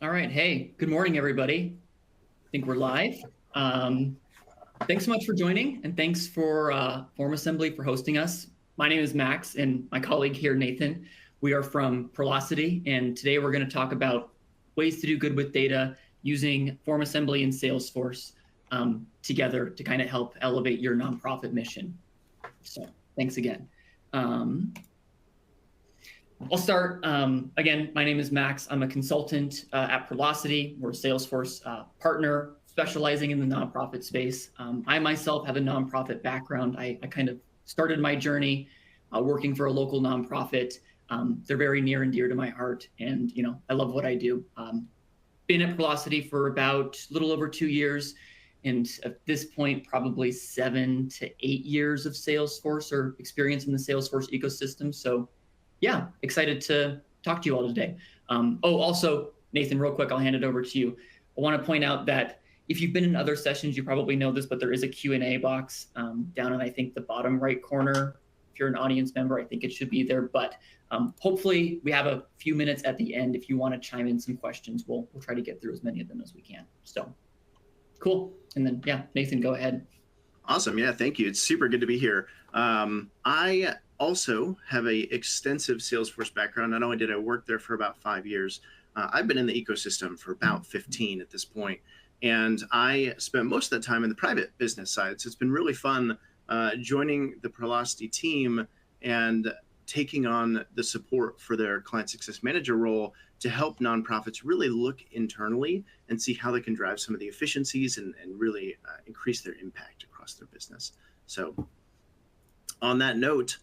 All right. Hey, good morning, everybody. I think we're live. Um, Thanks so much for joining, and thanks for Form Assembly for hosting us. My name is Max, and my colleague here, Nathan. We are from Prolocity, and today we're going to talk about ways to do good with data using Form Assembly and Salesforce together to kind of help elevate your nonprofit mission. So thanks again. I'll start. Again, my name is Max. I'm a consultant at Prolocity. We're a Salesforce partner specializing in the nonprofit space. I myself have a nonprofit background. I kind of started my journey working for a local nonprofit. They're very near and dear to my heart, and I love what I do. Been at Prolocity for about a little over 2 years, and at this point, probably 7 to 8 years of Salesforce or experience in the Salesforce ecosystem. So yeah, excited to talk to you all today. Also, Nathan, real quick, I'll hand it over to you. I want to point out that if you've been in other sessions, you probably know this, but there is a Q&A box down in, I think, the bottom right corner. If you're an audience member, I think it should be there. But hopefully we have a few minutes at the end. If you want to chime in some questions, we'll try to get through as many of them as we can. So cool. And then, yeah, Nathan, go ahead. Awesome. Yeah, thank you. It's super good to be here. I also have a extensive Salesforce background. Not only did I work there for about 5 years, I've been in the ecosystem for about 15 at this point. And I spent most of that time in the private business side. So it's been really fun joining the Prolocity team and taking on the support for their client success manager role to help nonprofits really look internally and see how they can drive some of the efficiencies and really increase their impact across their business. So on that note,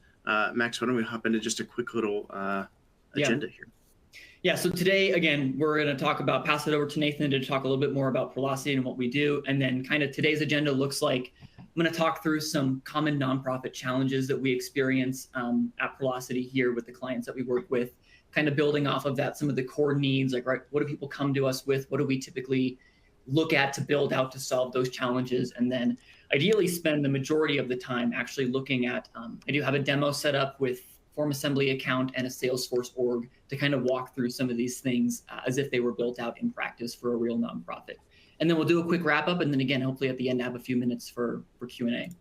Max, why don't we hop into just a quick little agenda here? Yeah, so today, again, we're going to pass it over to Nathan to talk a little bit more about Prolocity and what we do. And then kind of today's agenda looks like I'm going to talk through some common nonprofit challenges that we experience at Prolocity here with the clients that we work with, kind of building off of that, some of the core needs, like, right, what do people come to us with? What do we typically look at to build out to solve those challenges? And then ideally spend the majority of the time actually looking at, I do have a demo set up with Form Assembly account and a Salesforce org to kind of walk through some of these things as if they were built out in practice for a real nonprofit. And then we'll do a quick wrap up. And then again, hopefully at the end, have a few minutes for Q&A.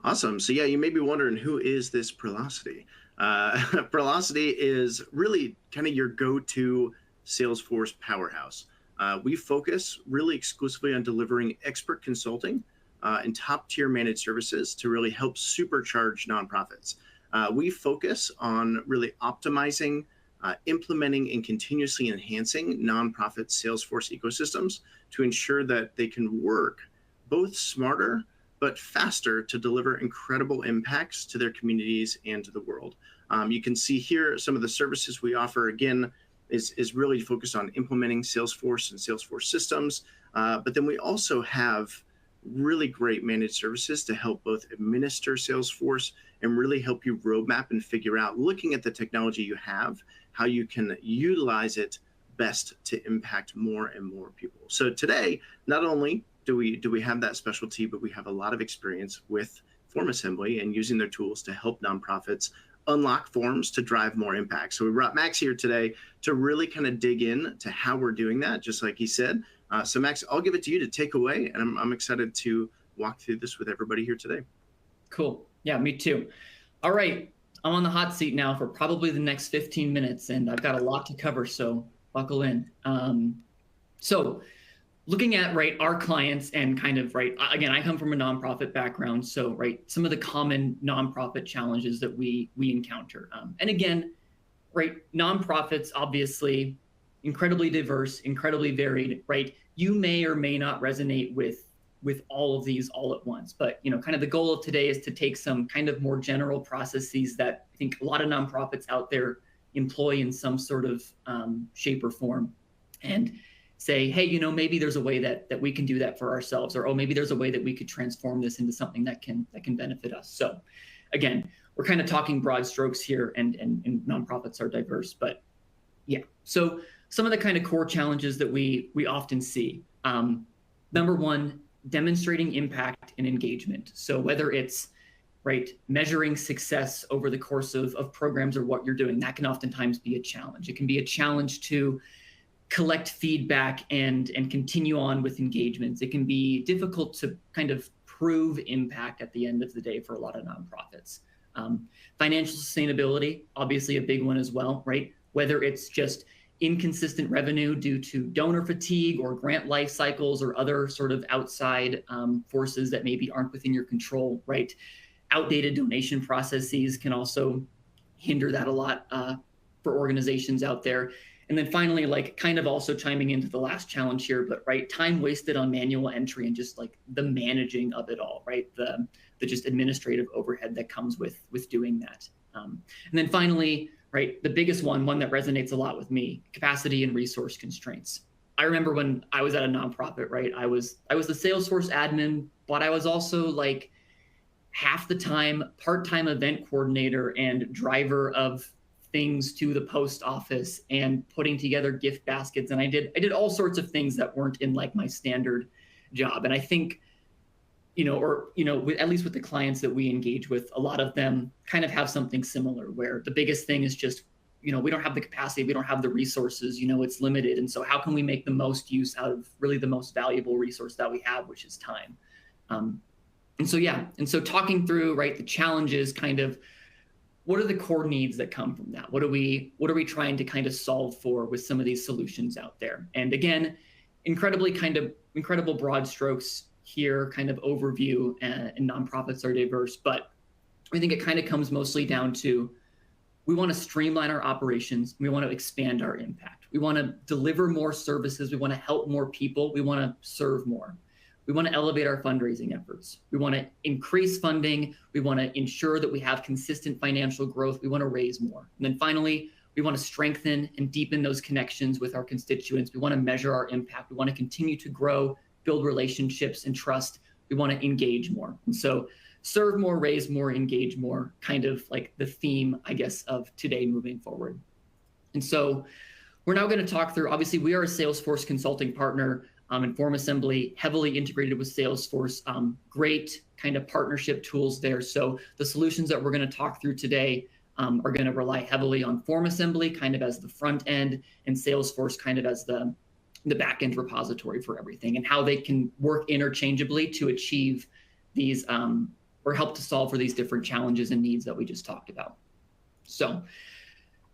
Awesome. So yeah, you may be wondering, who is this Prolocity? Prolocity is really kind of your go-to Salesforce powerhouse. We focus really exclusively on delivering expert consulting and top-tier managed services to really help supercharge nonprofits. We focus on really optimizing, implementing, and continuously enhancing nonprofit Salesforce ecosystems to ensure that they can work both smarter but faster to deliver incredible impacts to their communities and to the world. You can see here some of the services we offer, again, is really focused on implementing Salesforce and Salesforce systems. But then we also have really great managed services to help both administer Salesforce and really help you roadmap and figure out, looking at the technology you have, how you can utilize it best to impact more and more people. So today, not only do we have that specialty, but we have a lot of experience with Form Assembly and using their tools to help nonprofits unlock forms to drive more impact. So we brought Max here today to really kind of dig in to how we're doing that, just like he said. So Max, I'll give it to you to take away, and I'm excited to walk through this with everybody here today. Cool. Yeah, me too. All right, I'm on the hot seat now for probably the next 15 minutes, and I've got a lot to cover, so buckle in. So looking at, right, our clients and kind of, right, again, I come from a nonprofit background, so, right, some of the common nonprofit challenges that we encounter. And again, right, nonprofits, obviously, incredibly diverse, incredibly varied, right? You may or may not resonate with all of these all at once, but, kind of the goal of today is to take some kind of more general processes that I think a lot of nonprofits out there employ in some sort of shape or form, and say, hey, maybe there's a way that we can do that for ourselves, or, oh, maybe there's a way that we could transform this into something that can benefit us. So again, we're kind of talking broad strokes here, and nonprofits are diverse, but yeah. So some of the kind of core challenges that we often see. Number one, demonstrating impact and engagement. So whether it's right? Measuring success over the course of programs or what you're doing, that can oftentimes be a challenge. It can be a challenge to collect feedback and continue on with engagements. It can be difficult to kind of prove impact at the end of the day for a lot of nonprofits. Financial sustainability, obviously a big one as well, right? Whether it's just inconsistent revenue due to donor fatigue or grant life cycles or other sort of outside forces that maybe aren't within your control, right? Outdated donation processes can also hinder that a lot for organizations out there. And then finally, like kind of also chiming into the last challenge here, but right, time wasted on manual entry and just like the managing of it all, right? The just administrative overhead that comes with doing that. And then finally, right, the biggest one that resonates a lot with me, capacity and resource constraints. I remember when I was at a nonprofit, right? I was the Salesforce admin, but I was also like half the time part-time event coordinator and driver of things to the post office and putting together gift baskets. And I did all sorts of things that weren't in like my standard job. And I think, at least with the clients that we engage with, a lot of them kind of have something similar where the biggest thing is just, we don't have the capacity, we don't have the resources, it's limited. And so how can we make the most use out of really the most valuable resource that we have, which is time. And so talking through, right, the challenges, kind of what are the core needs that come from that? What are we trying to kind of solve for with some of these solutions out there? And again, incredible broad strokes here, kind of overview, and nonprofits are diverse, but I think it kind of comes mostly down to, we want to streamline our operations. We want to expand our impact. We want to deliver more services. We want to help more people. We want to serve more. We want to elevate our fundraising efforts. We want to increase funding. We want to ensure that we have consistent financial growth. We want to raise more. And then finally, we want to strengthen and deepen those connections with our constituents. We want to measure our impact. We want to continue to grow, build relationships and trust. We want to engage more. And so serve more, raise more, engage more, kind of like the theme, I guess, of today moving forward. And so we're now going to talk through, obviously, we are a Salesforce consulting partner. Inform Assembly, heavily integrated with Salesforce, great kind of partnership tools there. So the solutions that we're going to talk through today are going to rely heavily on Form Assembly kind of as the front end, and Salesforce kind of as the back end repository for everything, and how they can work interchangeably to achieve these or help to solve for these different challenges and needs that we just talked about. So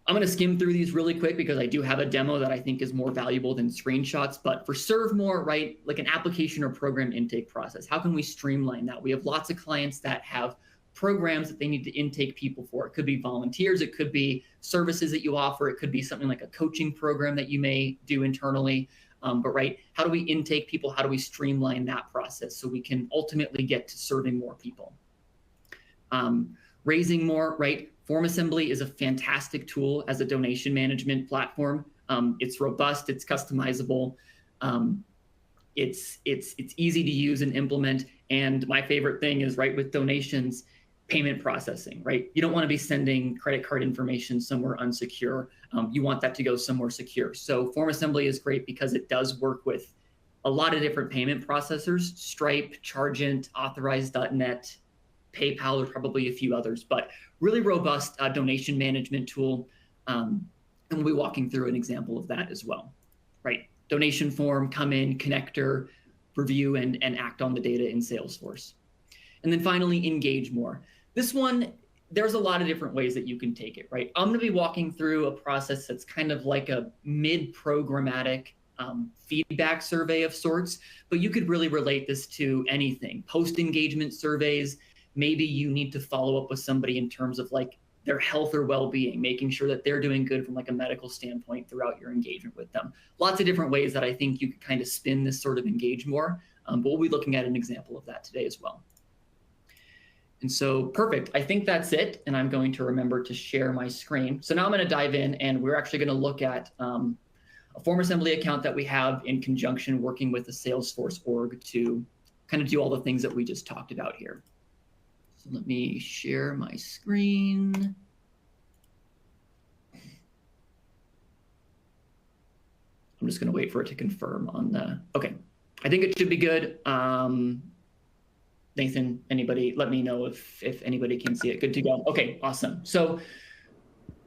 I'm going to skim through these really quick because I do have a demo that I think is more valuable than screenshots. But for Serve More, right, like an application or program intake process, how can we streamline that? We have lots of clients that have programs that they need to intake people for. It could be volunteers, it could be services that you offer, it could be something like a coaching program that you may do internally. But right, how do we intake people? How do we streamline that process so we can ultimately get to serving more people? Raising more, right? Form Assembly is a fantastic tool as a donation management platform. It's robust, it's customizable, it's easy to use and implement. And my favorite thing is, right, with donations, payment processing, right? You don't want to be sending credit card information somewhere unsecure. You want that to go somewhere secure. So Form Assembly is great because it does work with a lot of different payment processors: Stripe, Chargent, Authorize.net, PayPal, or probably a few others, but really robust donation management tool. And we'll be walking through an example of that as well, right? Donation form, come in, connector, review, and act on the data in Salesforce. And then finally, engage more. This one, there's a lot of different ways that you can take it, right? I'm going to be walking through a process that's kind of like a mid-programmatic feedback survey of sorts, but you could really relate this to anything. Post-engagement surveys, maybe you need to follow up with somebody in terms of like their health or well-being, making sure that they're doing good from like a medical standpoint throughout your engagement with them. Lots of different ways that I think you could kind of spin this sort of engage more, but we'll be looking at an example of that today as well. And so, perfect. I think that's it. And I'm going to remember to share my screen. So now I'm going to dive in, and we're actually going to look at a Form Assembly account that we have in conjunction working with the Salesforce org to kind of do all the things that we just talked about here. So let me share my screen. I'm just going to wait for it to confirm on the, okay. I think it should be good. Nathan, anybody, let me know if anybody can see it. Good to go. Okay, awesome. So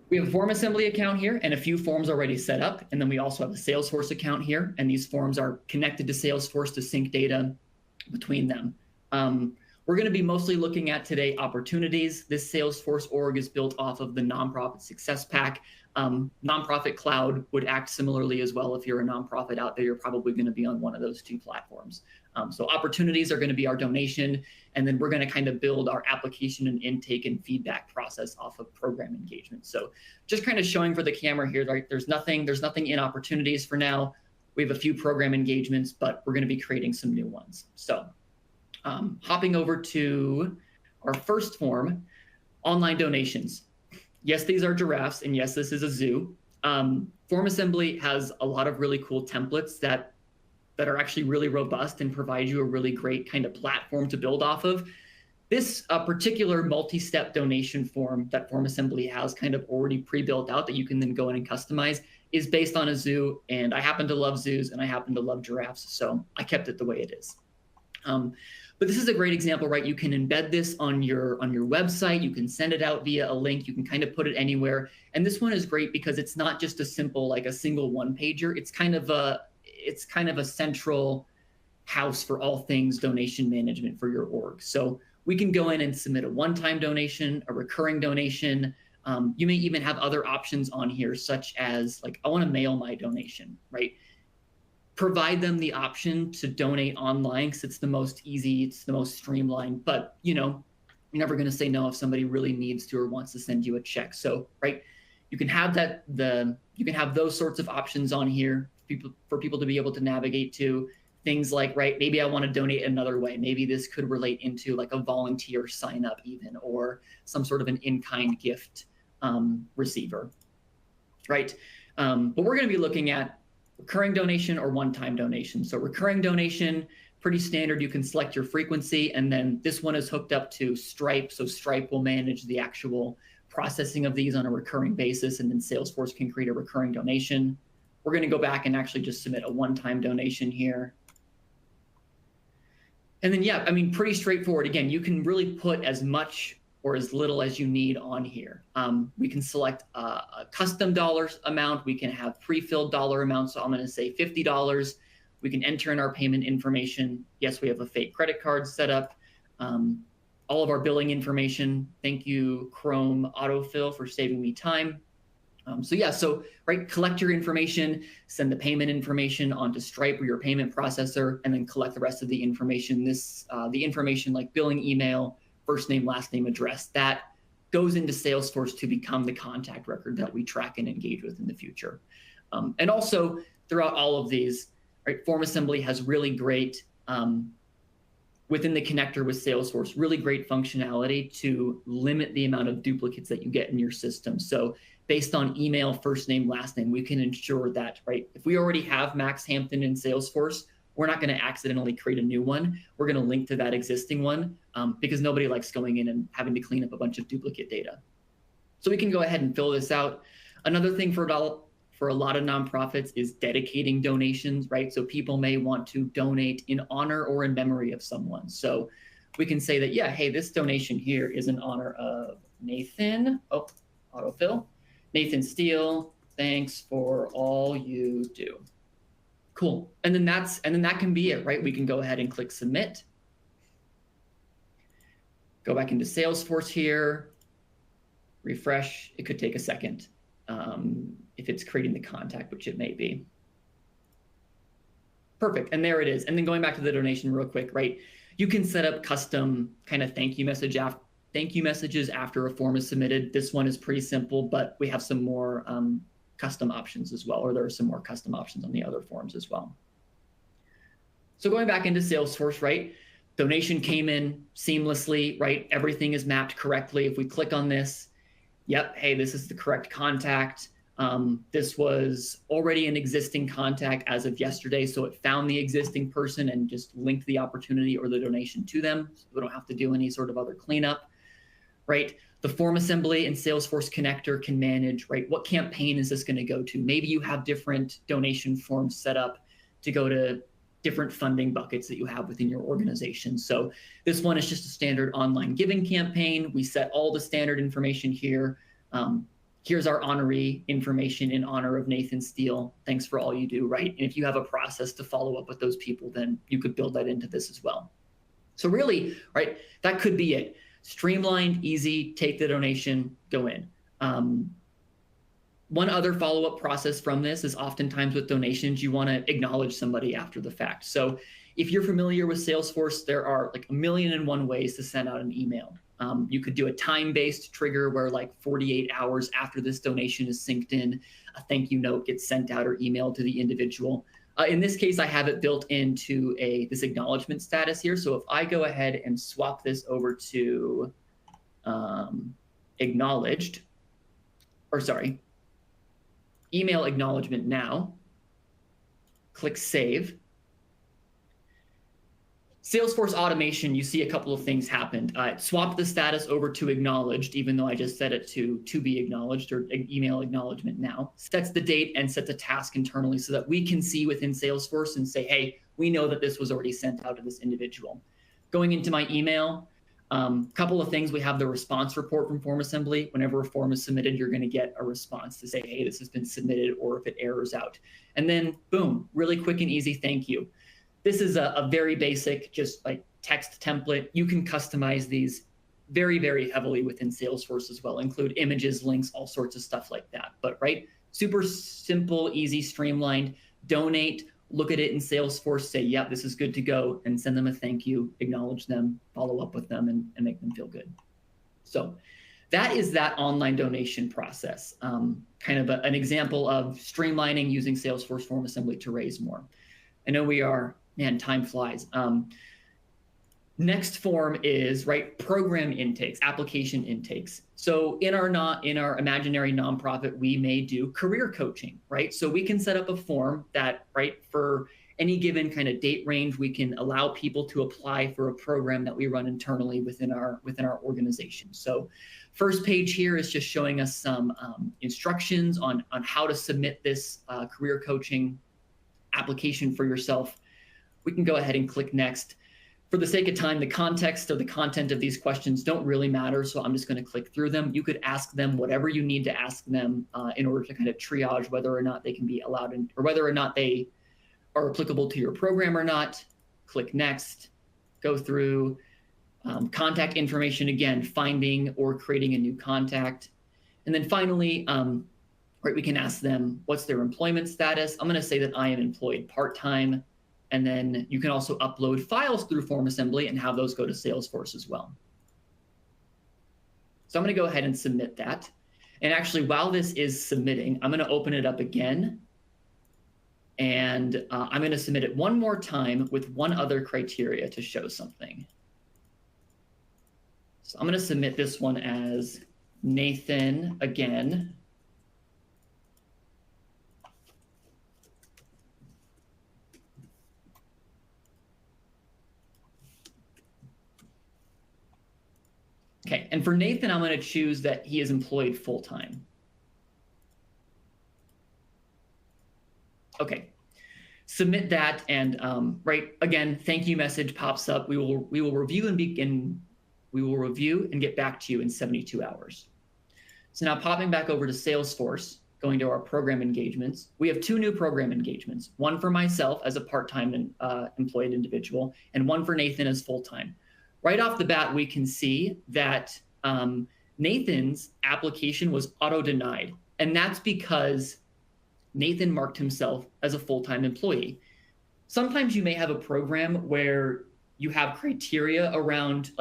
we have a form assembly account here and a few forms already set up. And then we also have a Salesforce account here. And these forms are connected to Salesforce to sync data between them. We're going to be mostly looking at today opportunities. This Salesforce org is built off of the Nonprofit Success Pack. Nonprofit Cloud would act similarly as well. If you're a nonprofit out there, you're probably going to be on one of those two platforms. So opportunities are going to be our donation, and then we're going to kind of build our application and intake and feedback process off of program engagement. So just kind of showing for the camera here, right? There's nothing in opportunities for now. We have a few program engagements, but we're going to be creating some new ones. So hopping over to our first form, online donations. Yes, these are giraffes, and yes, this is a zoo. Form assembly has a lot of really cool templates that are actually really robust and provide you a really great kind of platform to build off of. This particular multi-step donation form that form assembly has kind of already pre-built out that you can then go in and customize is based on a zoo, and I happen to love zoos and I happen to love giraffes, so I kept it the way it is. But this is a great example, right? You can embed this on your website. You can send it out via a link. You can kind of put it anywhere. And this one is great because it's not just a simple, like a single one pager. It's kind of a central house for all things donation management for your org. So we can go in and submit a one-time donation, a recurring donation. You may even have other options on here, such as like, I want to mail my donation, right? Provide them the option to donate online because it's the most easy, it's the most streamlined, but you're never going to say no if somebody really needs to or wants to send you a check. So, right, you can have you can have those sorts of options on here for people to be able to navigate to. Things like, right, maybe I want to donate another way. Maybe this could relate into like a volunteer sign up even, or some sort of an in-kind gift receiver, right? But we're going to be looking at recurring donation or one-time donation. So recurring donation, pretty standard. You can select your frequency, and then this one is hooked up to Stripe. So Stripe will manage the actual processing of these on a recurring basis, and then Salesforce can create a recurring donation. We're going to go back and actually just submit a one-time donation here. And then, yeah, I mean, pretty straightforward. Again, you can really put as much or as little as you need on here. We can select a custom dollars amount. We can have pre-filled dollar amounts. So I'm going to say $50. We can enter in our payment information. Yes, we have a fake credit card set up. All of our billing information. Thank you, Chrome autofill, for saving me time. So right, collect your information, send the payment information onto Stripe or your payment processor, and then collect the rest of the information. The information like billing email, first name, last name, address, that goes into Salesforce to become the contact record that we track and engage with in the future. And also throughout all of these, right, form assembly has really great, within the connector with Salesforce, really great functionality to limit the amount of duplicates that you get in your system. So based on email, first name, last name, we can ensure that, right, if we already have Max Hampton in Salesforce, we're not going to accidentally create a new one. We're going to link to that existing one because nobody likes going in and having to clean up a bunch of duplicate data. So we can go ahead and fill this out. Another thing for a lot of nonprofits is dedicating donations, right? So people may want to donate in honor or in memory of someone. So we can say that, yeah, hey, this donation here is in honor of Nathan. Oh, autofill. Nathan Steele, thanks for all you do. Cool. And then that can be it, right? We can go ahead and click submit. Go back into Salesforce here, refresh. It could take a second if it's creating the contact, which it may be. Perfect. And there it is. And then going back to the donation real quick, right? You can set up custom kind of thank you messages after a form is submitted. This one is pretty simple, but we have some more custom options as well, or there are some more custom options on the other forms as well. So going back into Salesforce, right? Donation came in seamlessly, right? Everything is mapped correctly. If we click on this, yep, hey, this is the correct contact. This was already an existing contact as of yesterday, so it found the existing person and just linked the opportunity or the donation to them. So we don't have to do any sort of other cleanup, right? The form assembly and Salesforce connector can manage, right? What campaign is this going to go to? Maybe you have different donation forms set up to go to different funding buckets that you have within your organization. So this one is just a standard online giving campaign. We set all the standard information here. Here's our honoree information in honor of Nathan Steele. Thanks for all you do, right? And if you have a process to follow up with those people, then you could build that into this as well. So really, right, that could be it. Streamlined, easy, take the donation, go in. One other follow-up process from this is oftentimes with donations, you want to acknowledge somebody after the fact. So if you're familiar with Salesforce, there are like 1,000,001 ways to send out an email. You could do a time-based trigger where like 48 hours after this donation is synced in, a thank you note gets sent out or emailed to the individual. In this case, I have it built into this acknowledgement status here. So if I go ahead and swap this over to acknowledged, or sorry, email acknowledgement now, click save. Salesforce automation, you see a couple of things happened. It swapped the status over to acknowledged, even though I just set it to be acknowledged, or email acknowledgement now. Sets the date and sets a task internally so that we can see within Salesforce and say, hey, we know that this was already sent out to this individual. Going into my email, couple of things. We have the response report from Form Assembly. Whenever a form is submitted, you're going to get a response to say, hey, this has been submitted, or if it errors out. And then boom, really quick and easy thank you. This is a very basic, just like text template. You can customize these very, very heavily within Salesforce as well, include images, links, all sorts of stuff like that. But right, super simple, easy, streamlined. Donate, look at it in Salesforce, say, yep, this is good to go, and send them a thank you, acknowledge them, follow up with them, and make them feel good. So that is that online donation process, kind of an example of streamlining using Salesforce Form Assembly to raise more. I know we are, man, time flies. Next form is program intakes, application intakes. So in our imaginary nonprofit, we may do career coaching, right? So we can set up a form that, for any given kind of date range, we can allow people to apply for a program that we run internally within our organization. So first page here is just showing us some instructions on how to submit this career coaching application for yourself. We can go ahead and click next. For the sake of time, the context or the content of these questions don't really matter, so I'm just going to click through them. You could ask them whatever you need to ask them in order to kind of triage whether or not they can be allowed in, or whether or not they are applicable to your program or not. Click next, go through contact information, again, finding or creating a new contact. And then finally, we can ask them what's their employment status. I'm going to say that I am employed part-time. And then you can also upload files through Form Assembly and have those go to Salesforce as well. So I'm going to go ahead and submit that. And actually, while this is submitting, I'm going to open it up again. And I'm going to submit it one more time with one other criteria to show something. So I'm going to submit this one as Nathan again. Okay, and for Nathan, I'm going to choose that he is employed full-time. Okay, submit that, and again, thank you message pops up. We will review and get back to you in 72 hours. So now popping back over to Salesforce, going to our program engagements, we have two new program engagements, one for myself as a part-time employed individual, and one for Nathan as full-time. Right off the bat, we can see that Nathan's application was auto-denied, and that's because Nathan marked himself as a full-time employee. Sometimes you may have a program where you have criteria around,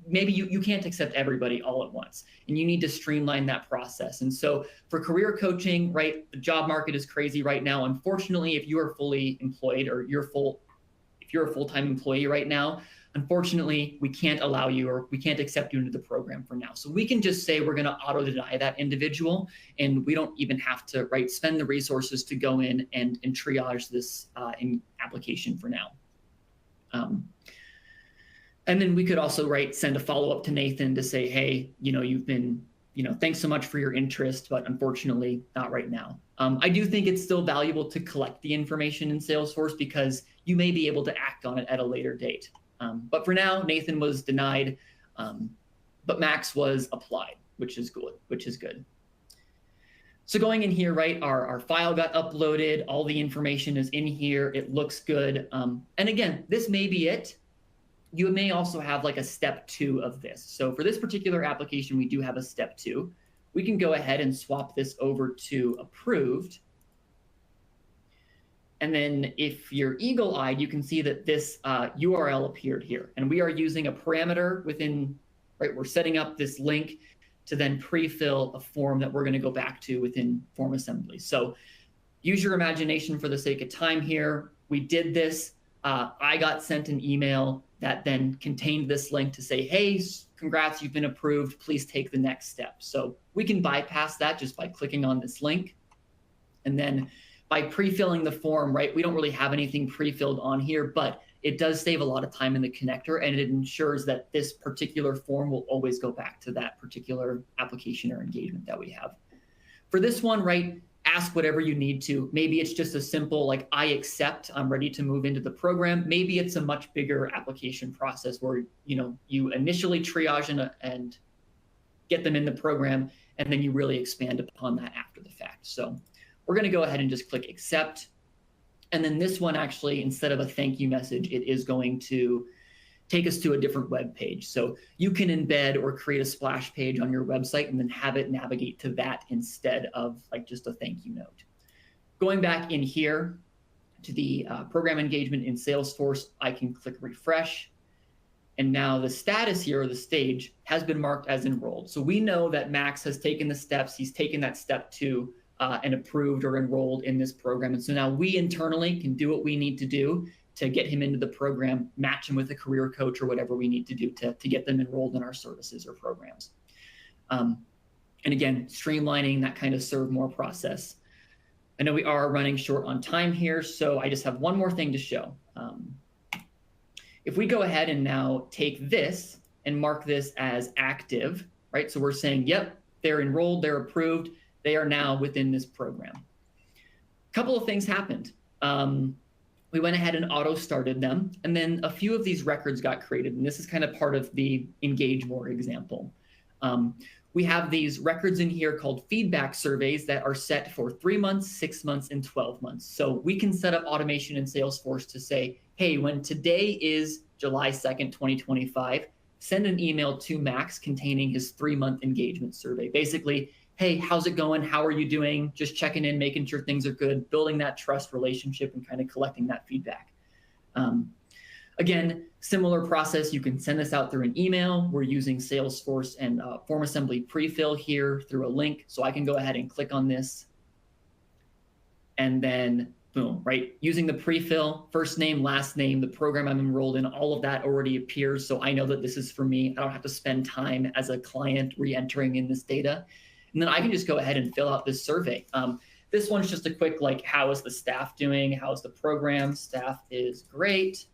maybe you can't accept everybody all at once, and you need to streamline that process. And so for career coaching, the job market is crazy right now. Unfortunately, if you are fully employed or if you're a full-time employee right now, unfortunately, we can't allow you, or we can't accept you into the program for now. So we can just say we're going to auto-deny that individual, and we don't even have to spend the resources to go in and triage this in application for now. And then we could also send a follow-up to Nathan to say, hey, you've been thanks so much for your interest, but unfortunately not right now. I do think it's still valuable to collect the information in Salesforce because you may be able to act on it at a later date. But for now, Nathan was denied, but Max was applied, which is good. So going in here, right, our file got uploaded, all the information is in here, it looks good. And again, this may be it. You may also have like a step 2 of this. So for this particular application, we do have a step 2. We can go ahead and swap this over to approved. And then if you're eagle-eyed, you can see that this URL appeared here. And we are using a parameter within, right, we're setting up this link to then pre-fill a form that we're going to go back to within form assembly. So use your imagination for the sake of time here. We did this. I got sent an email that then contained this link to say, hey, congrats, you've been approved. Please take the next step. So we can bypass that just by clicking on this link. And then by pre-filling the form, right, we don't really have anything pre-filled on here, but it does save a lot of time in the connector, and it ensures that this particular form will always go back to that particular application or engagement that we have. For this one, right, ask whatever you need to. Maybe it's just a simple, like, I accept, I'm ready to move into the program. Maybe it's a much bigger application process where, you initially triage and get them in the program, and then you really expand upon that after the fact. So we're going to go ahead and just click accept. And then this one actually, instead of a thank you message, it is going to take us to a different web page. So you can embed or create a splash page on your website and then have it navigate to that instead of like just a thank you note. Going back in here to the program engagement in Salesforce, I can click refresh. And now the status here, or the stage, has been marked as enrolled. So we know that Max has taken the steps. He's taken that step 2 and approved or enrolled in this program. And so now we internally can do what we need to do to get him into the program, match him with a career coach or whatever we need to do to get them enrolled in our services or programs. And again, streamlining that kind of serve more process. I know we are running short on time here, so I just have one more thing to show. If we go ahead and now take this and mark this as active, right? So we're saying, yep, they're enrolled, they're approved, they are now within this program. A couple of things happened. We went ahead and auto-started them, and then a few of these records got created, and this is kind of part of the Engage More example. We have these records in here called feedback surveys that are set for 3 months, 6 months, and 12 months. So we can set up automation in Salesforce to say, hey, when today is July 2nd, 2025, send an email to Max containing his 3-month engagement survey. Basically, hey, how's it going? How are you doing? Just checking in, making sure things are good, building that trust relationship and kind of collecting that feedback. Again, similar process. You can send this out through an email. We're using Salesforce and form assembly pre-fill here through a link. So I can go ahead and click on this. And then boom, right? Using the pre-fill, first name, last name, the program I'm enrolled in, all of that already appears. So I know that this is for me. I don't have to spend time as a client re-entering in this data. And then I can just go ahead and fill out this survey. This one's just a quick, like, how is the staff doing? How's the program? Staff is great.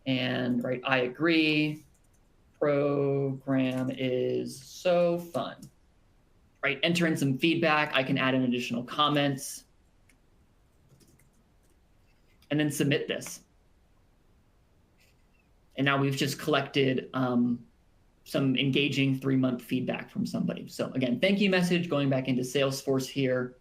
And right, I agree. Program is so fun. Right, enter in some feedback. I can add in additional comments. And then submit this. And now we've just collected some engaging 3-month feedback from somebody. So again, thank you message, going back into Salesforce here.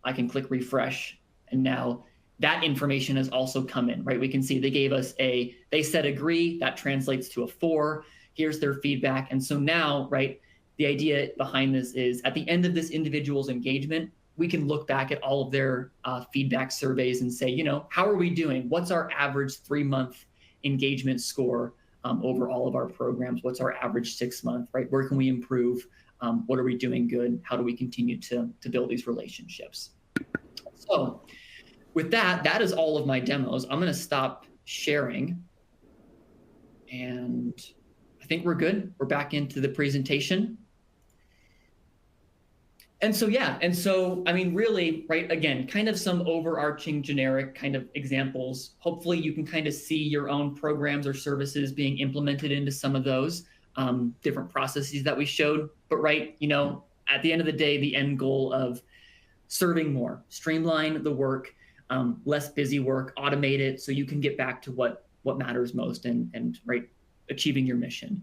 I can click refresh, and now that information has also come in, right? We can see they gave us they said agree, that translates to a 4. Here's their feedback. And so now, right, the idea behind this is at the end of this individual's engagement, we can look back at all of their feedback surveys and say, how are we doing? What's our average 3-month engagement score over all of our programs? What's our average 6-month, right? Where can we improve? What are we doing good? How do we continue to build these relationships? So with that is all of my demos. I'm going to stop sharing. And I think we're good. We're back into the presentation. And so, yeah, I mean, really, right, again, kind of some overarching generic kind of examples. Hopefully you can kind of see your own programs or services being implemented into some of those. different processes that we showed. But right, at the end of the day, the end goal of serving more, streamline the work, less busy work, automate it so you can get back to what matters most and right, achieving your mission.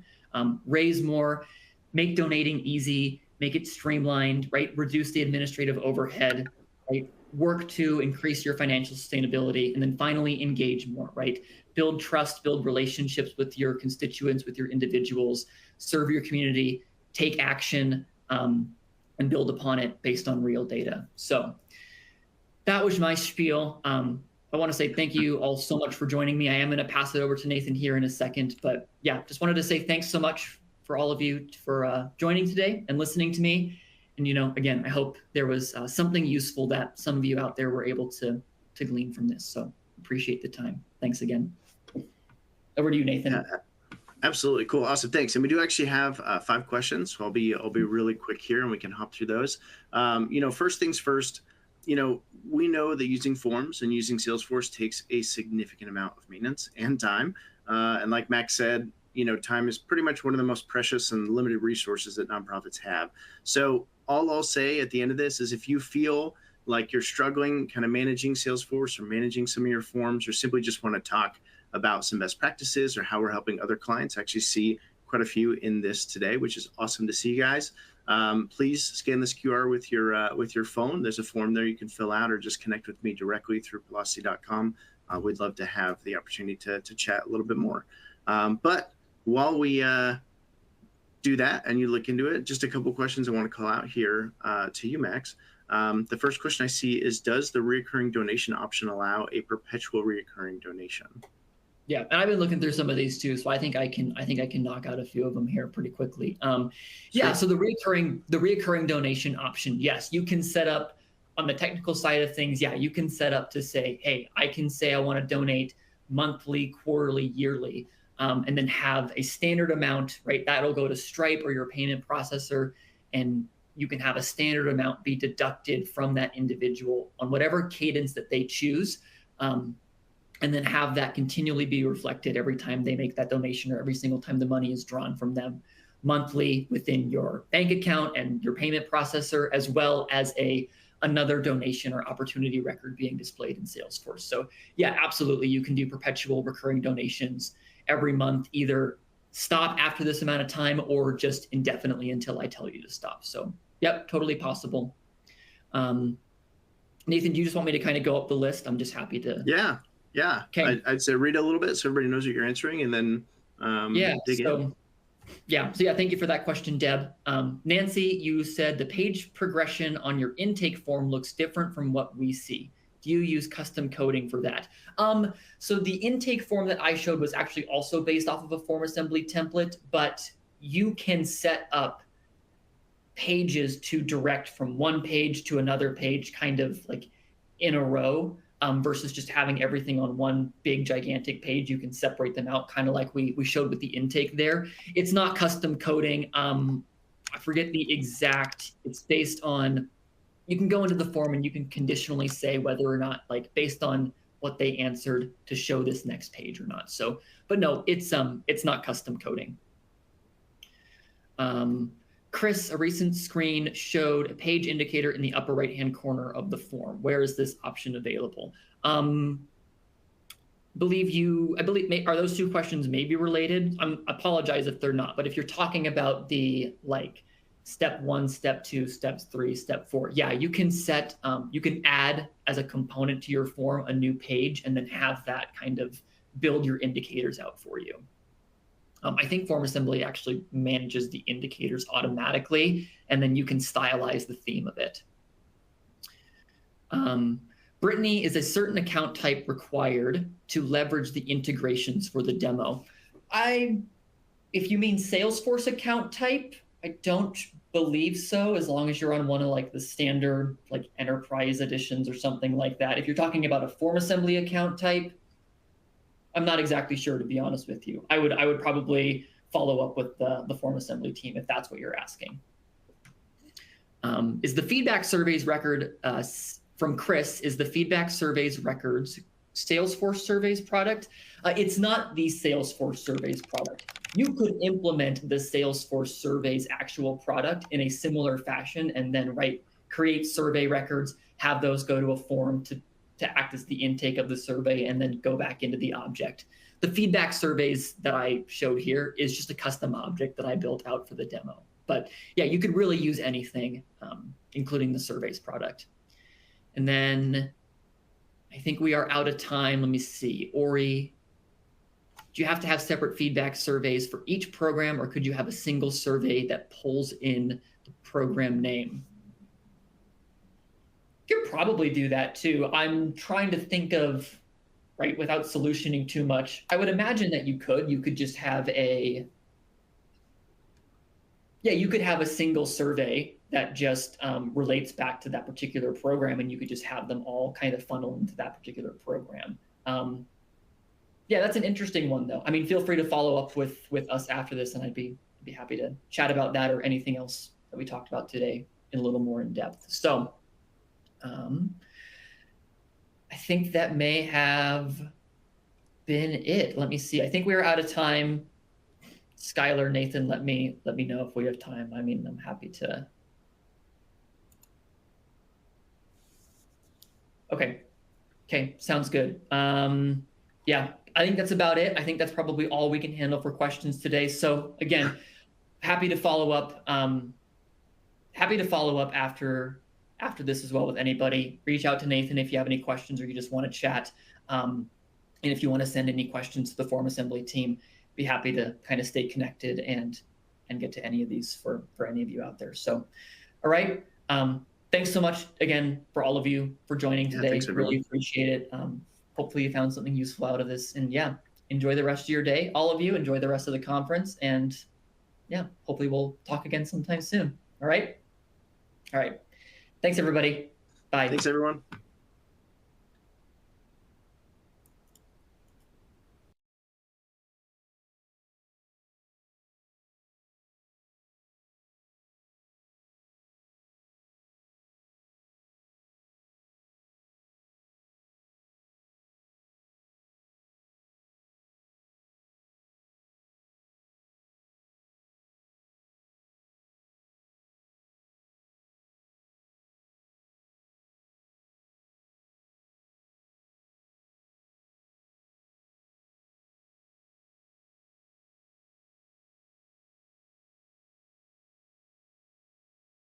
Raise more, make donating easy, make it streamlined, right? Reduce the administrative overhead, right? Work to increase your financial sustainability, and then finally engage more, right? Build trust, build relationships with your constituents, with your individuals, serve your community, take action, and build upon it based on real data. So that was my spiel. I want to say thank you all so much for joining me. I am going to pass it over to Nathan here in a second, but yeah, just wanted to say thanks so much for all of you for joining today and listening to me. And, again, I hope there was something useful that some of you out there were able to glean from this. So appreciate the time. Thanks again. Over to you, Nathan. Yeah, absolutely. Cool. Awesome. Thanks. And we do actually have 5 questions. So I'll be really quick here and we can hop through those. First things first, we know that using forms and using Salesforce takes a significant amount of maintenance and time. And like Max said, time is pretty much one of the most precious and limited resources that nonprofits have. So all I'll say at the end of this is if you feel like you're struggling kind of managing Salesforce or managing some of your forms, or simply just want to talk about some best practices or how we're helping other clients, I actually see quite a few in this today, which is awesome to see, you guys. Please scan this QR with your phone. There's a form there you can fill out, or just connect with me directly through Prolocity.com. We'd love to have the opportunity to chat a little bit more. But while we do that and you look into it, just a couple of questions I want to call out here to you, Max. The first question I see is, does the recurring donation option allow a perpetual recurring donation? Yeah, and I've been looking through some of these too, so I think I can knock out a few of them here pretty quickly. Yeah, so the recurring donation option, yes, you can set up on the technical side of things. Yeah, you can set up to say, hey, I can say I want to donate monthly, quarterly, yearly, and then have a standard amount, right? That'll go to Stripe or your payment processor, and you can have a standard amount be deducted from that individual on whatever cadence that they choose. And then have that continually be reflected every time they make that donation, or every single time the money is drawn from them monthly within your bank account and your payment processor, as well as another donation or opportunity record being displayed in Salesforce. So yeah, absolutely. You can do perpetual recurring donations every month, either stop after this amount of time or just indefinitely until I tell you to stop. So yep, totally possible. Nathan, do you just want me to kind of go up the list? I'm just happy to. Yeah. Okay. I'd say read a little bit so everybody knows what you're answering, and then dig in. Yeah, thank you for that question, Deb. Nancy, you said the page progression on your intake form looks different from what we see. Do you use custom coding for that? So the intake form that I showed was actually also based off of a form assembly template, but you can set up pages to direct from one page to another page kind of like in a row. Versus just having everything on one big gigantic page. You can separate them out, kind of like we showed with the intake there. It's not custom coding. I forget the exact, it's based on, you can go into the form and you can conditionally say whether or not, like based on what they answered, to show this next page or not. So, but no, it's not custom coding. Chris, a recent screen showed a page indicator in the upper right-hand corner of the form. Where is this option available? I believe, are those two questions maybe related? I apologize if they're not, but if you're talking about the step 1, step 2, steps 3, step 4, yeah, you can set, you can add as a component to your form a new page and then have that kind of build your indicators out for you. I think Form Assembly actually manages the indicators automatically, and then you can stylize the theme of it. Brittany, is a certain account type required to leverage the integrations for the demo? If you mean Salesforce account type, I don't believe so, as long as you're on one of the standard enterprise editions or something like that. If you're talking about a Form Assembly account type, I'm not exactly sure, to be honest with you. I would probably follow up with the Form Assembly team if that's what you're asking. Is the feedback surveys record from Chris? Is the feedback surveys records Salesforce surveys product? It's not the Salesforce surveys product. you could implement the Salesforce surveys actual product in a similar fashion and then create survey records, have those go to a form to act as the intake of the survey, and then go back into the object. The feedback surveys that I showed here is just a custom object that I built out for the demo. But yeah, you could really use anything, including the surveys product. And then I think we are out of time. Let me see. Ori, do you have to have separate feedback surveys for each program, or could you have a single survey that pulls in the program name? You could probably do that too. I'm trying to think of, without solutioning too much. I would imagine that you could just have you could have a single survey that just relates back to that particular program, and you could just have them all kind of funnel into that particular program. Yeah, that's an interesting one, though. I mean, feel free to follow up with us after this, and I'd be happy to chat about that or anything else that we talked about today in a little more in depth. So I think that may have been it. Let me see. I think we are out of time. Skylar, Nathan, let me know if we have time. I mean, I'm happy to. Okay, sounds good. Yeah, I think that's about it. I think that's probably all we can handle for questions today. So again, happy to follow up. Happy to follow up after this as well with anybody. Reach out to Nathan if you have any questions or you just want to chat. And if you want to send any questions to the Form Assembly team, be happy to kind of stay connected and get to any of these for any of you out there. So, all right. Thanks so much again for all of you for joining today. Thanks, everyone. Really appreciate it. Hopefully you found something useful out of this. And yeah, enjoy the rest of your day. All of you enjoy the rest of the conference. And yeah, hopefully we'll talk again sometime soon. All right. Thanks, everybody. Bye. Thanks, everyone.